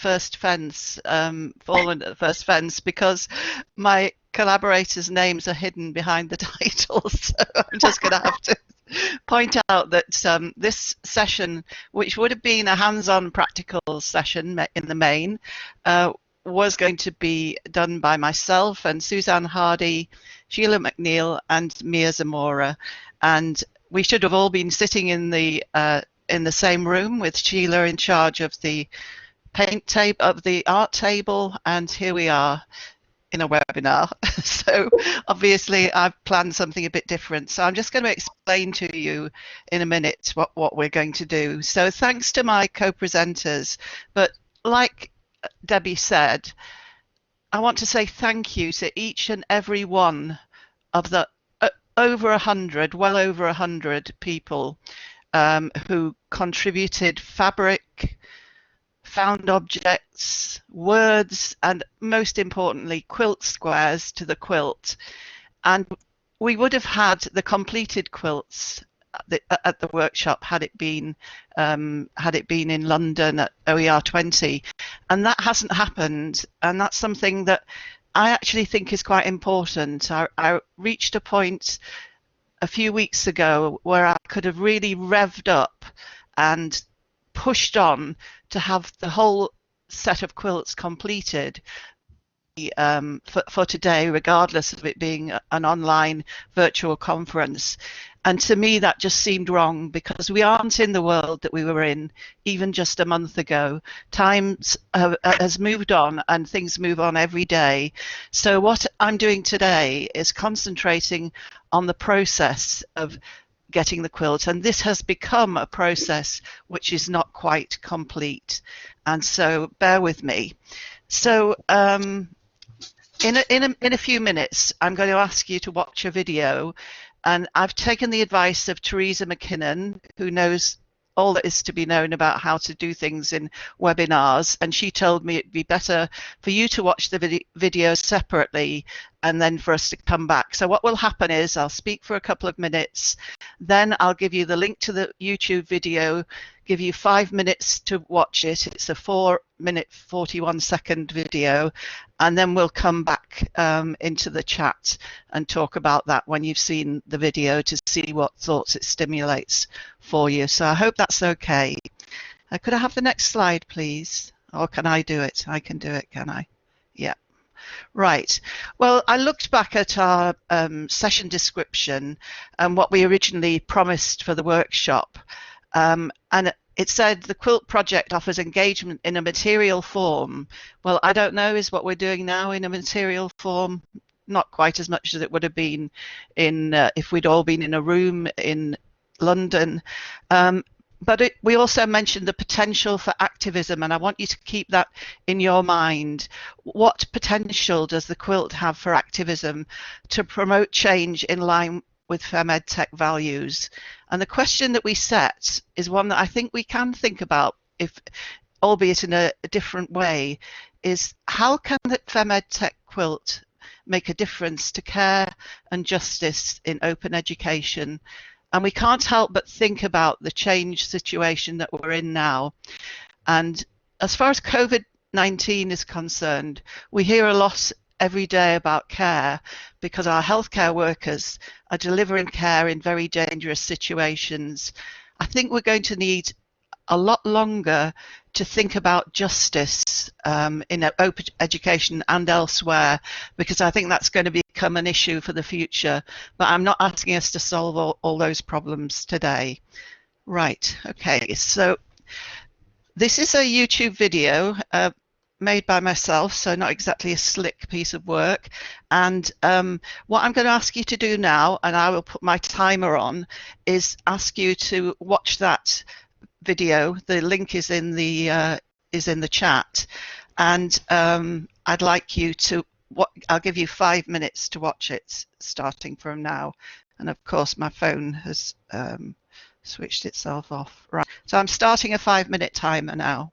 first fence, fallen at the first fence, because my collaborators' names are hidden behind the titles. So I'm just going to have to point out that this session, which would have been a hands-on practical session in the main, was going to be done by myself and Suzanne Hardy, Sheila McNeil, and Mia Zamora, and we should have all been sitting in the same room with Sheila in charge of the paint table, of the art table, and here we are in a webinar. So obviously I've planned something a bit different. So I'm just going to explain to you in a minute what we're going to do. So thanks to my co-presenters, but like Debbie said, I want to say thank you to each and every one of the over 100, well over 100 people who contributed fabric, found objects, words, and most importantly, quilt squares to the quilt. And we would have had the completed quilts at the workshop had it been in London at OER 20, and that hasn't happened. And that's something that I actually think is quite important. I reached a point a few weeks ago where I could have really revved up and pushed on to have the whole set of quilts completed for today, regardless of it being an online virtual conference. And to me, that just seemed wrong, because we aren't in the world that we were in even just a month ago. Times has moved on, and things move on every day. So what I'm doing today is concentrating on the process of getting the quilt, and this has become a process which is not quite complete, and so bear with me. So in a few minutes I'm going to ask you to watch a video, and I've taken the advice of Teresa McKinnon, who knows all that is to be known about how to do things in webinars, and she told me it'd be better for you to watch the video separately and then for us to come back. So what will happen is I'll speak for a couple of minutes, then I'll give you the link to the YouTube video, give you 5 minutes to watch it. It's a 4-minute 41-second video, and then we'll come back into the chat and talk about that when you've seen the video, to see what thoughts it stimulates for you. So I hope that's okay. Could I have the next slide, please? Or can I do it? I can do it, can I? Yeah. Right. Well, I looked back at our session description and what we originally promised for the workshop, and it said the quilt project offers engagement in a material form. Well, I don't know, is what we're doing now in a material form? Not quite as much as it would have been in if we'd all been in a room in London. But we also mentioned the potential for activism, and I want you to keep that in your mind. What potential does the quilt have for activism to promote change in line with Femedtech values? And the question that we set is one that I think we can think about, if albeit in a different way, is how can the Femedtech quilt make a difference to care and justice in open education? And we can't help but think about the change situation that we're in now. And as far as COVID-19 is concerned, we hear a lot every day about care, because our healthcare workers are delivering care in very dangerous situations. I think we're going to need a lot longer to think about justice in open education and elsewhere, because I think that's going to become an issue for the future. But I'm not asking us to solve all those problems today. Right, okay, so this is a YouTube video made by myself, so not exactly a slick piece of work. And what I'm going to ask you to do now, and I will put my timer on, is ask you to watch that video. The link is in the chat, and I'd like you to. I'll give you 5 minutes to watch it, starting from now. And of course, my phone has switched itself off. Right. So I'm starting a 5-minute timer now.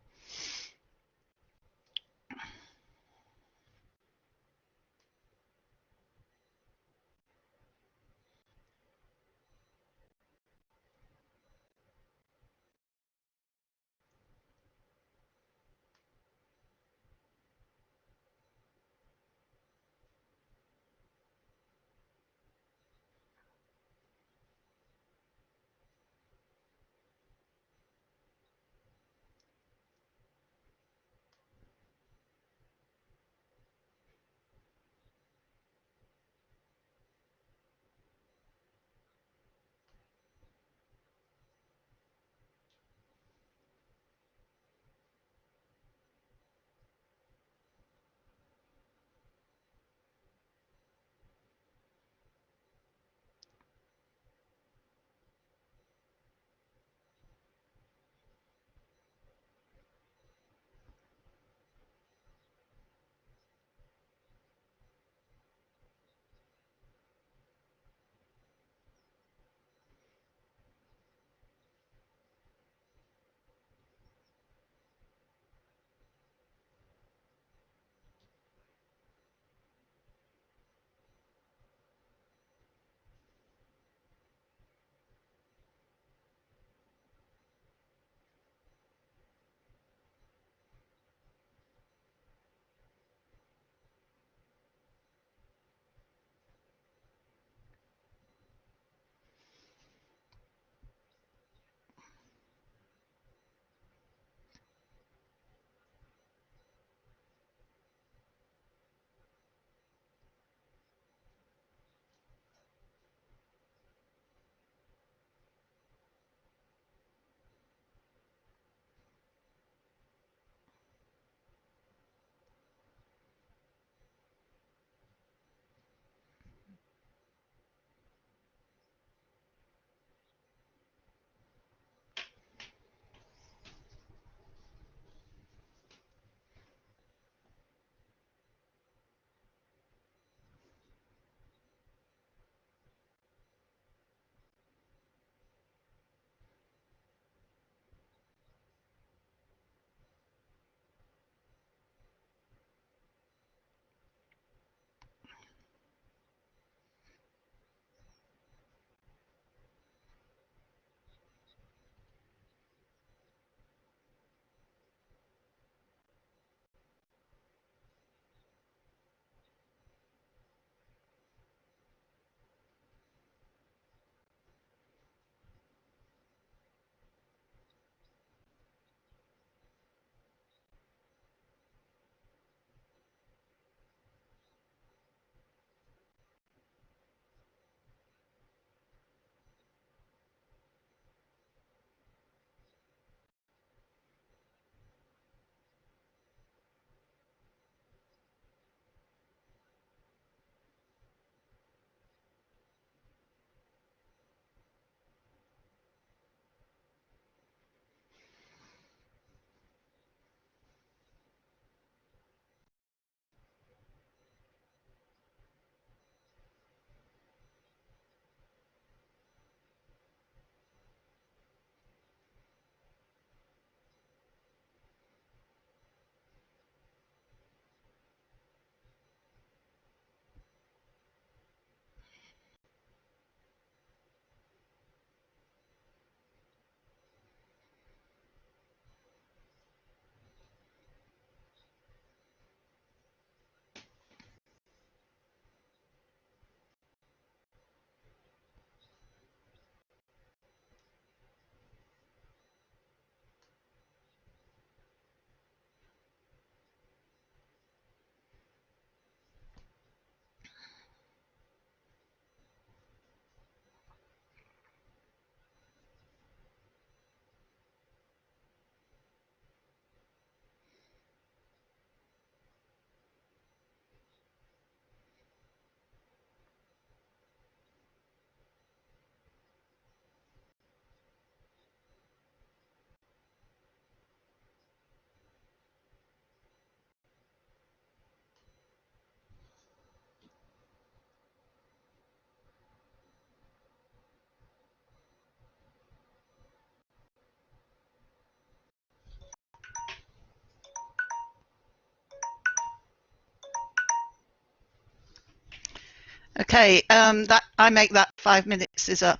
Okay, that I make that 5 minutes is up.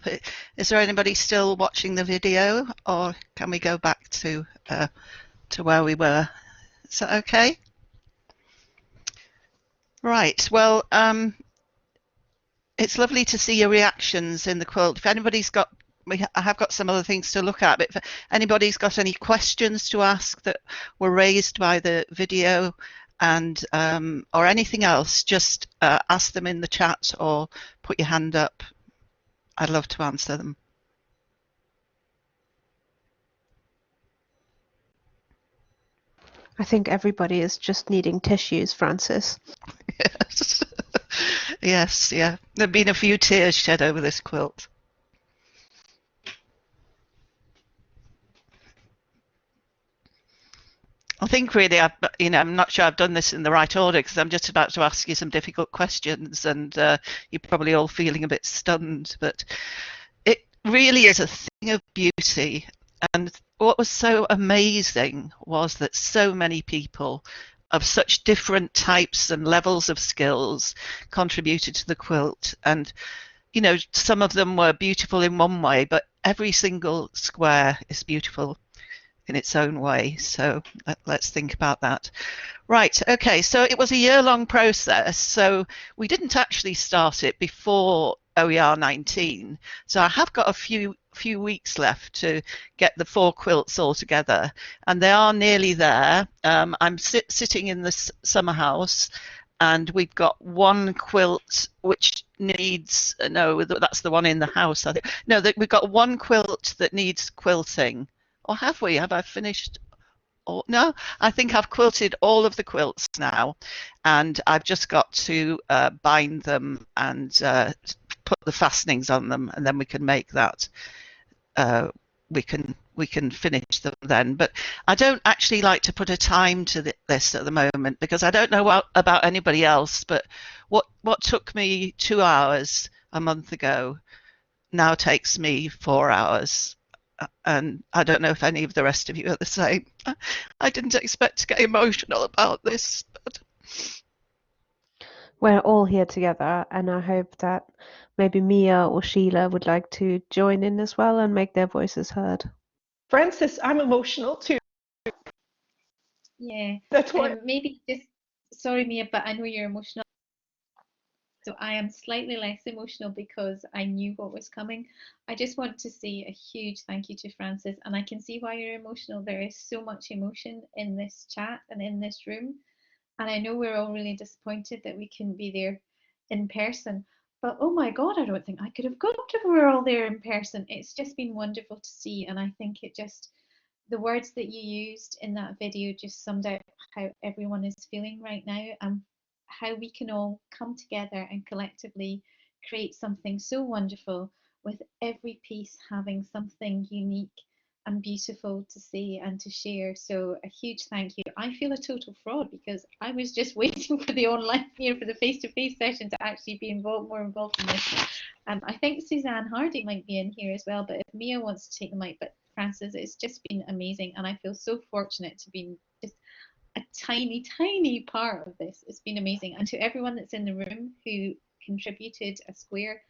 Is there anybody still watching the video, or can we go back to where we were? Is that okay? Right. Well, it's lovely to see your reactions in the quilt. If anybody's got, I have got some other things to look at, but if anybody's got any questions to ask that were raised by the video, and or anything else, just ask them in the chat or put your hand up. I'd love to answer them. I think everybody is just needing tissues, Frances. Yes. Yes, yeah. There have been a few tears shed over this quilt. I think really, I'm not sure I've done this in the right order because I'm just about to ask you some difficult questions, and you're probably all feeling a bit stunned. But it really is a thing of beauty. And what was so amazing was that so many people of such different types and levels of skills contributed to the quilt. And, some of them were beautiful in one way, but every single square is beautiful in its own way. So let's think about that. Right, okay, so it was a year-long process. So we didn't actually start it before OER 19. So I have got a few weeks left to get the 4 quilts all together, and they are nearly there. I'm sitting in this summer house, and we've got one quilt which needs, no, that's the one in the house, I think. No, we've got one quilt that needs quilting. Or have we? Have I finished? No, I think I've quilted all of the quilts now, and I've just got to bind them and put the fastenings on them, and then we can make that. We can finish them then. But I don't actually like to put a time to this at the moment because I don't know about anybody else. But what took me 2 hours a month ago now takes me 4 hours. And I don't know if any of the rest of you are the same. I didn't expect to get emotional about this, but We're all here together, and I hope that maybe Mia or Sheila would like to join in as well and make their voices heard. Frances, I'm emotional too. Yeah, That's why. maybe just, sorry Mia, but I know you're emotional. So I am slightly less emotional because I knew what was coming. I just want to say a huge thank you to Frances, and I can see why you're emotional. There is so much emotion in this chat and in this room, and I know we're all really disappointed that we couldn't be there in person. But oh my God, I don't think I could have got if we were all there in person. It's just been wonderful to see, and I think it just, the words that you used in that video just summed out how everyone is feeling right now, and how we can all come together and collectively create something so wonderful, with every piece having something unique and beautiful to say and to share. So a huge thank you. I feel a total fraud because I was just waiting for the online, for the face-to-face session to actually be more involved in this. I think Suzanne Hardy might be in here as well, but if Mia wants to take the mic, but Frances, it's just been amazing, and I feel so fortunate to be just a tiny part of this. It's been amazing, and to everyone that's in the room who contributed a square,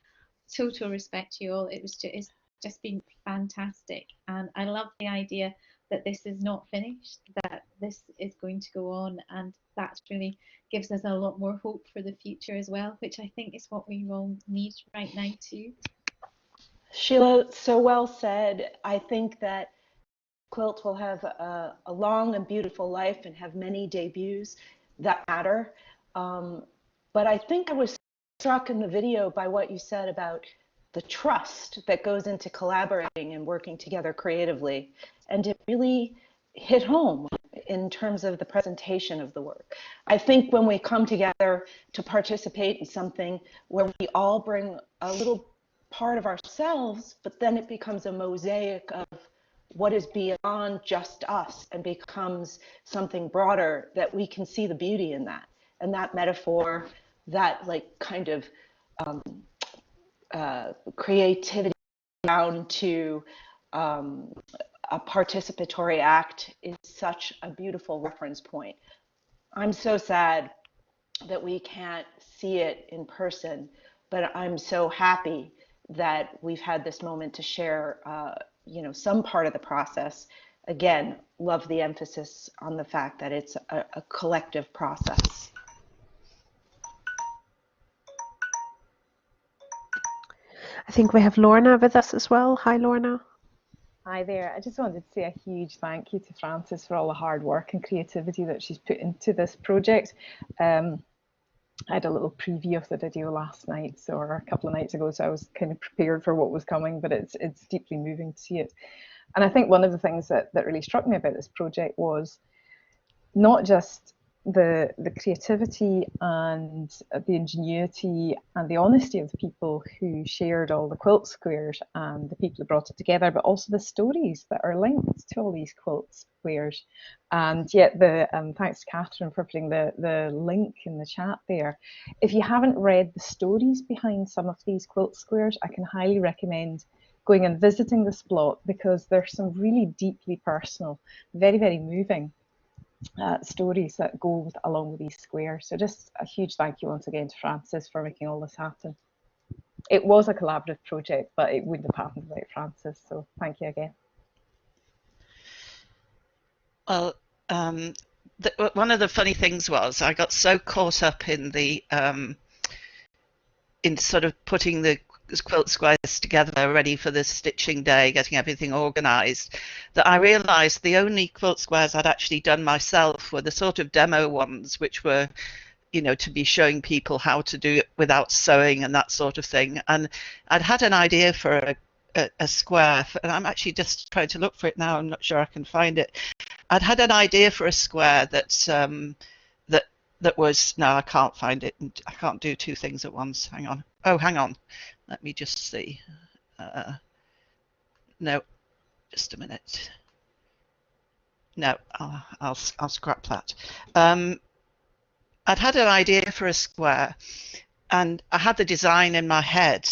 total respect to you all. It's just been fantastic, and I love the idea that this is not finished, that this is going to go on, and that really gives us a lot more hope for the future as well, which I think is what we all need right now too. Sheila, so well said. I think that Quilt will have a long and beautiful life and have many debuts that matter. But I think I was struck in the video by what you said about the trust that goes into collaborating and working together creatively. And it really hit home in terms of the presentation of the work. I think when we come together to participate in something where we all bring a little part of ourselves, but then it becomes a mosaic of what is beyond just us and becomes something broader, that we can see the beauty in that. And that metaphor, that like kind of creativity down to a participatory act is such a beautiful reference point. I'm so sad that we can't see it in person, but I'm so happy that we've had this moment to share, some part of the process. Again, love the emphasis on the fact that it's a collective process. I think we have Lorna with us as well. Hi, Lorna. Hi there. I just wanted to say a huge thank you to Frances for all the hard work and creativity that she's put into this project. I had a little preview of the video last night, or a couple of nights ago, so I was kind of prepared for what was coming, but it's deeply moving to see it. And I think one of the things that really struck me about this project was not just the creativity and the ingenuity and the honesty of the people who shared all the quilt squares and the people who brought it together, but also the stories that are linked to all these quilt squares. And yet thanks to Catherine for putting the link in the chat there. If you haven't read the stories behind some of these quilt squares, I can highly recommend going and visiting this blog, because there's some really deeply personal, very, very moving stories that go along with these squares. So just a huge thank you once again to Frances for making all this happen. It was a collaborative project, but it wouldn't have happened without Frances, so thank you again. Well, one of the funny things was I got so caught up in the in sort of putting the quilt squares together ready for the stitching day, getting everything organized, that I realized the only quilt squares I'd actually done myself were the sort of demo ones, which were, to be showing people how to do it without sewing and that sort of thing. And I'd had an idea for a square, and I'm actually just trying to look for it now. I'm not sure I can find it. I'd had an idea for a square that was, no, I can't find it. I can't do two things at once. Hang on. Oh, hang on. Let me just see. No, just a minute. No, I'll scrap that. I'd had an idea for a square, and I had the design in my head,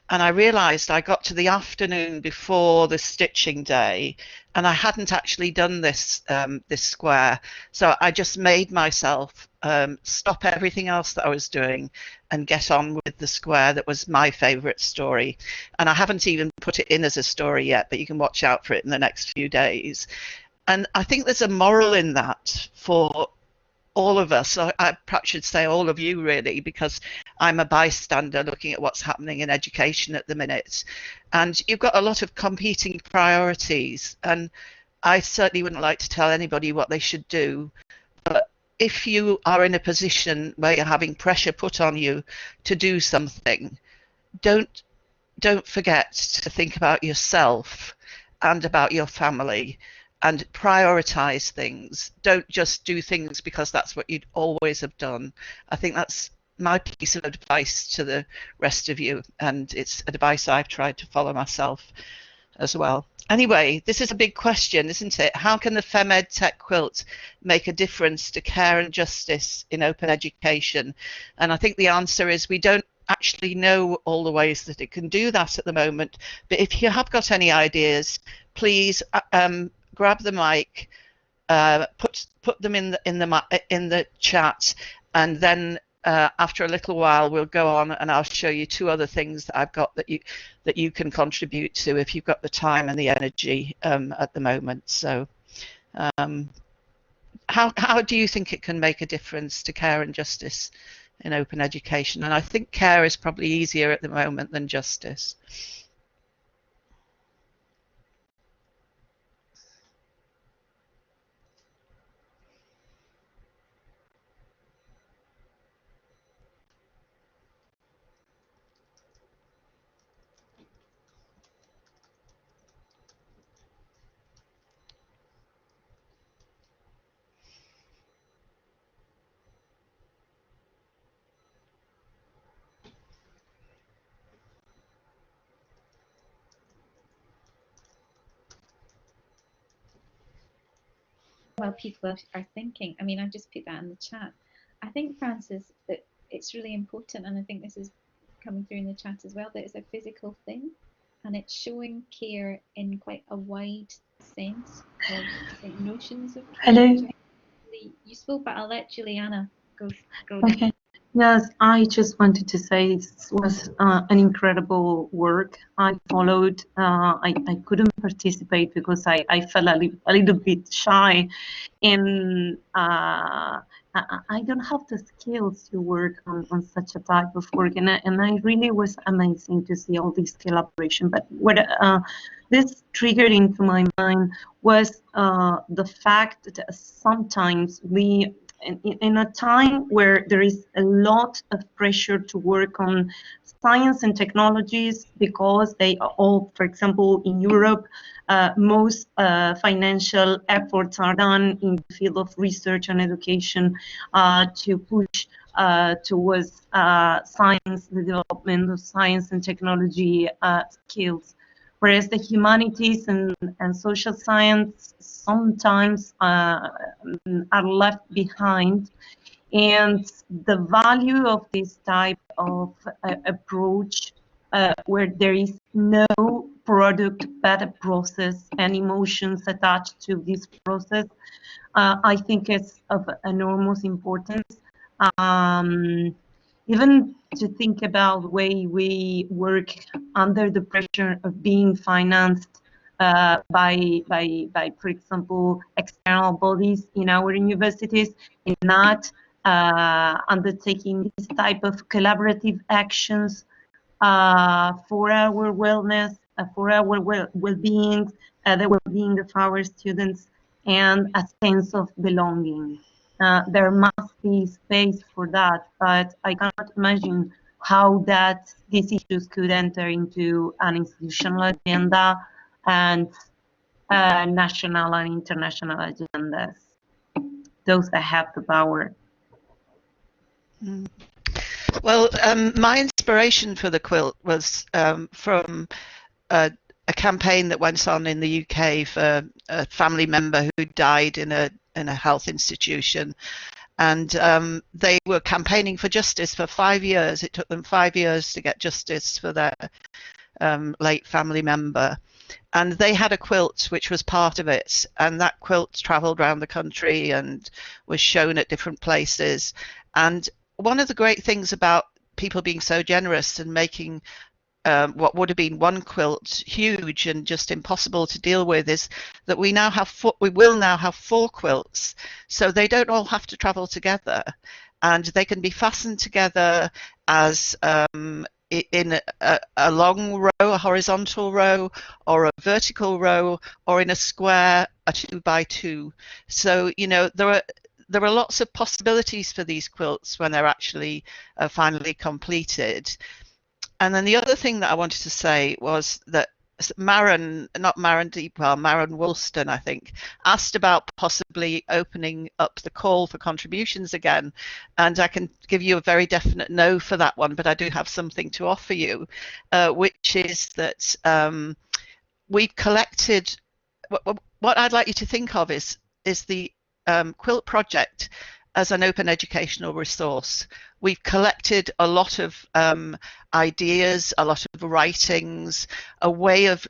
and I realized I got to the afternoon before the stitching day and I hadn't actually done this this square. So I just made myself stop everything else that I was doing and get on with the square that was my favorite story. And I haven't even put it in as a story yet, but you can watch out for it in the next few days. And I think there's a moral in that for all of us. I perhaps should say all of you, really, because I'm a bystander looking at what's happening in education at the minute. And you've got a lot of competing priorities, and I certainly wouldn't like to tell anybody what they should do. But if you are in a position where you're having pressure put on you to do something, don't forget to think about yourself and about your family, and prioritize things. Don't just do things because that's what you'd always have done. I think that's my piece of advice to the rest of you, and it's advice I've tried to follow myself as well. Anyway, this is a big question, isn't it? How can the Femedtech quilt make a difference to care and justice in open education? And I think the answer is we don't actually know all the ways that it can do that at the moment. But if you have got any ideas, please grab the mic, put them in the chat, and then after a little while we'll go on and I'll show you two other things that I've got that you can contribute to if you've got the time and the energy at the moment. So how do you think it can make a difference to care and justice in open education? And I think care is probably easier at the moment than justice. Well, people are thinking. I mean, I've just put that in the chat. I think, Frances, that it's really important, and I think this is coming through in the chat as well, that it's a physical thing, and it's showing care in quite a wide sense of different notions of care. Hello. Which I think is really useful, but I'll let Juliana go next. Okay. Yes, I just wanted to say it was an incredible work. I followed. I couldn't participate because I felt a little bit shy, and I don't have the skills to work on such a type of work. And I really was amazing to see all this collaboration. But what this triggered into my mind was the fact that sometimes we, in a time where there is a lot of pressure to work on science and technologies, because they are all, for example, in Europe, most financial efforts are done in the field of research and education to push towards science, the development of science and technology skills. Whereas the humanities and social science sometimes are left behind. And the value of this type of approach, where there is no product but a process and emotions attached to this process, I think is of enormous importance. Even to think about the way we work under the pressure of being financed by, for example, external bodies in our universities, and not undertaking this type of collaborative actions for our wellness, for our well-being, the well-being of our students, and a sense of belonging. There must be space for that, but I cannot imagine how these issues could enter into an institutional agenda and national and international agendas. Those that have the power. Well, my inspiration for the quilt was from a campaign that went on in the UK for a family member who died in a health institution, and they were campaigning for justice for 5 years. It took them 5 years to get justice for their late family member, and they had a quilt which was part of it, and that quilt travelled around the country and was shown at different places. And one of the great things about people being so generous and making what would have been one quilt huge and just impossible to deal with is that we will now have 4 quilts, so they don't all have to travel together, and they can be fastened together as in a long row, a horizontal row, or a vertical row, or in a square, a 2x2. So there are lots of possibilities for these quilts when they're actually finally completed. And then the other thing that I wanted to say was that Maren Woolston, I think, asked about possibly opening up the call for contributions again. And I can give you a very definite no for that one, but I do have something to offer you, which is that we've collected, what I'd like you to think of is the Quilt project as an open educational resource. We've collected a lot of ideas, a lot of writings, a way of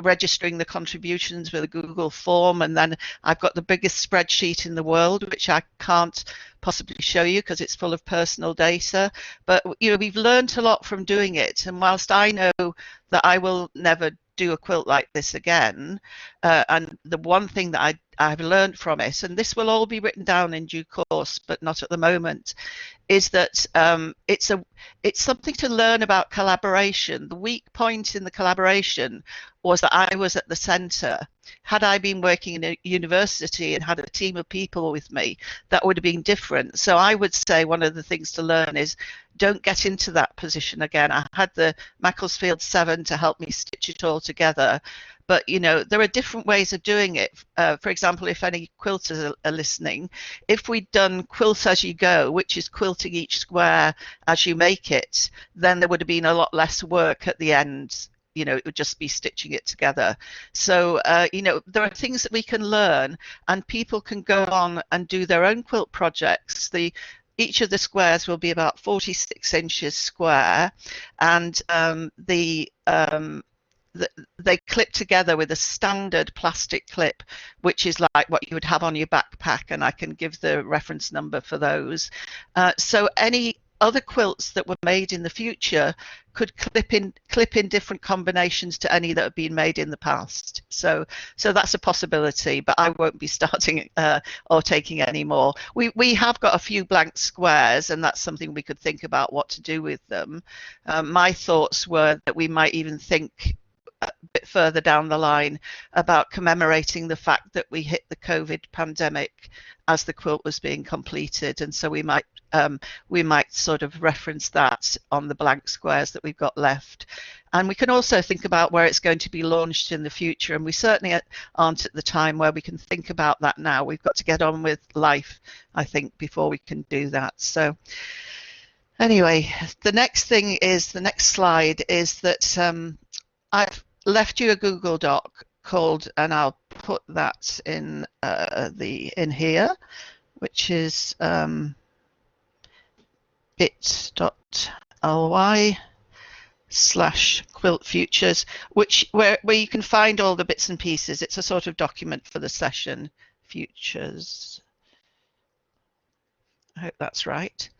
registering the contributions with a Google form, and then I've got the biggest spreadsheet in the world, which I can't possibly show you because it's full of personal data. But we've learned a lot from doing it, and whilst I know that I will never do a quilt like this again, and the one thing that I've learned from it, and this will all be written down in due course, but not at the moment, is that it's something to learn about collaboration. The weak point in the collaboration was that I was at the centre. Had I been working in a university and had a team of people with me, that would have been different. So I would say one of the things to learn is don't get into that position again. I had the Macclesfield 7 to help me stitch it all together. But, there are different ways of doing it. For example, if any quilters are listening, if we'd done quilt as you go, which is quilting each square as you make it, then there would have been a lot less work at the end. It would just be stitching it together. So, there are things that we can learn, and people can go on and do their own quilt projects. Each of the squares will be about 46 inches square, and they clip together with a standard plastic clip, which is like what you would have on your backpack, and I can give the reference number for those. So any other quilts that were made in the future could clip in different combinations to any that have been made in the past. So that's a possibility, but I won't be starting or taking any more. We have got a few blank squares, and that's something we could think about what to do with them. My thoughts were that we might even think a bit further down the line about commemorating the fact that we hit the COVID pandemic as the quilt was being completed, and so we might sort of reference that on the blank squares that we've got left. And we can also think about where it's going to be launched in the future, and we certainly aren't at the time where we can think about that now. We've got to get on with life, I think, before we can do that. So anyway, the next slide is that I've left you a Google Doc called, and I'll put that in in here, which is bit.ly/quilt futures, where you can find all the bits and pieces. It's a sort of document for the session futures. I hope that's right.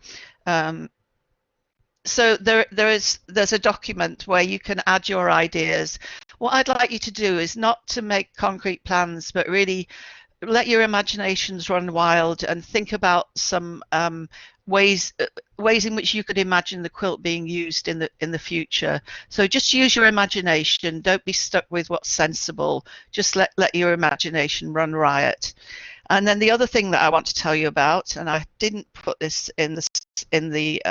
So there's a document where you can add your ideas. What I'd like you to do is not to make concrete plans, but really let your imaginations run wild and think about some ways in which you could imagine the quilt being used in the future. So just use your imagination. Don't be stuck with what's sensible. Just let your imagination run riot. And then the other thing that I want to tell you about, and I didn't put this in the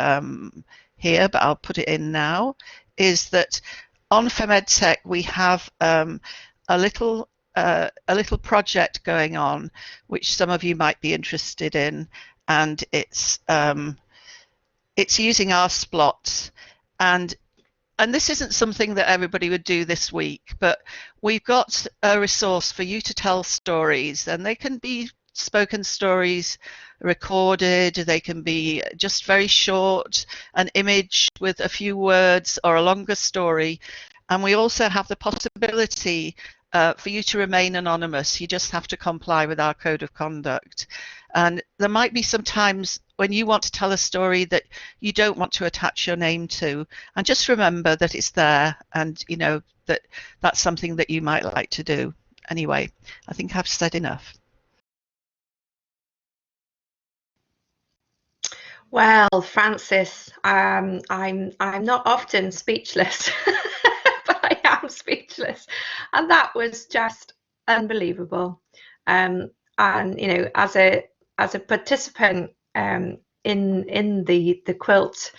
here, but I'll put it in now, is that on Femedtech we have a little project going on, which some of you might be interested in, and it's using our splots, and this isn't something that everybody would do this week, but we've got a resource for you to tell stories, and they can be spoken stories, recorded, they can be just very short, an image with a few words, or a longer story. And we also have the possibility for you to remain anonymous. You just have to comply with our code of conduct. And there might be some times when you want to tell a story that you don't want to attach your name to, and just remember that it's there, and you know that's something that you might like to do. Anyway, I think I've said enough. Well, Frances, I'm not often speechless, but I am speechless, and that was just unbelievable. And you know, as a participant in the quilt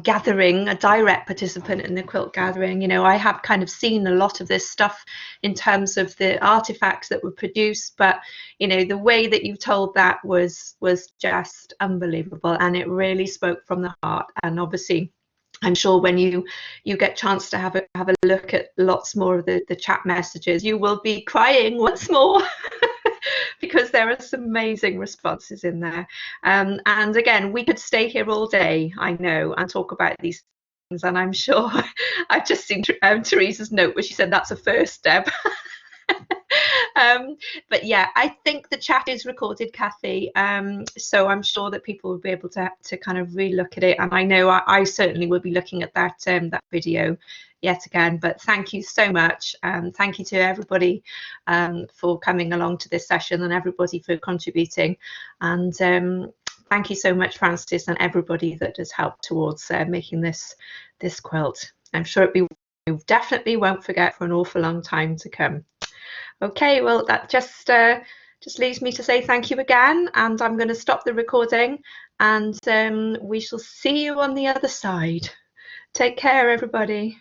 gathering, a direct participant in the quilt gathering, you know, I have kind of seen a lot of this stuff in terms of the artifacts that were produced, but you know, the way that you told that was just unbelievable, and it really spoke from the heart. And obviously I'm sure when you get a chance to have a look at lots more of the chat messages, you will be crying once more because there are some amazing responses in there. And again, we could stay here all day, I know, and talk about these things. And I'm sure I've just seen Teresa's note where she said that's a first step. But yeah, I think the chat is recorded, Kathy, so I'm sure that people will be able to kind of re-look at it, and I know I certainly will be looking at that that video yet again. But thank you so much, thank you to everybody for coming along to this session, and everybody for contributing, and thank you so much, Frances, and everybody that has helped towards making this quilt. I'm sure we definitely won't forget for an awful long time to come. Okay, well, that just leaves me to say thank you again, and I'm going to stop the recording, and we shall see you on the other side. Take care, everybody.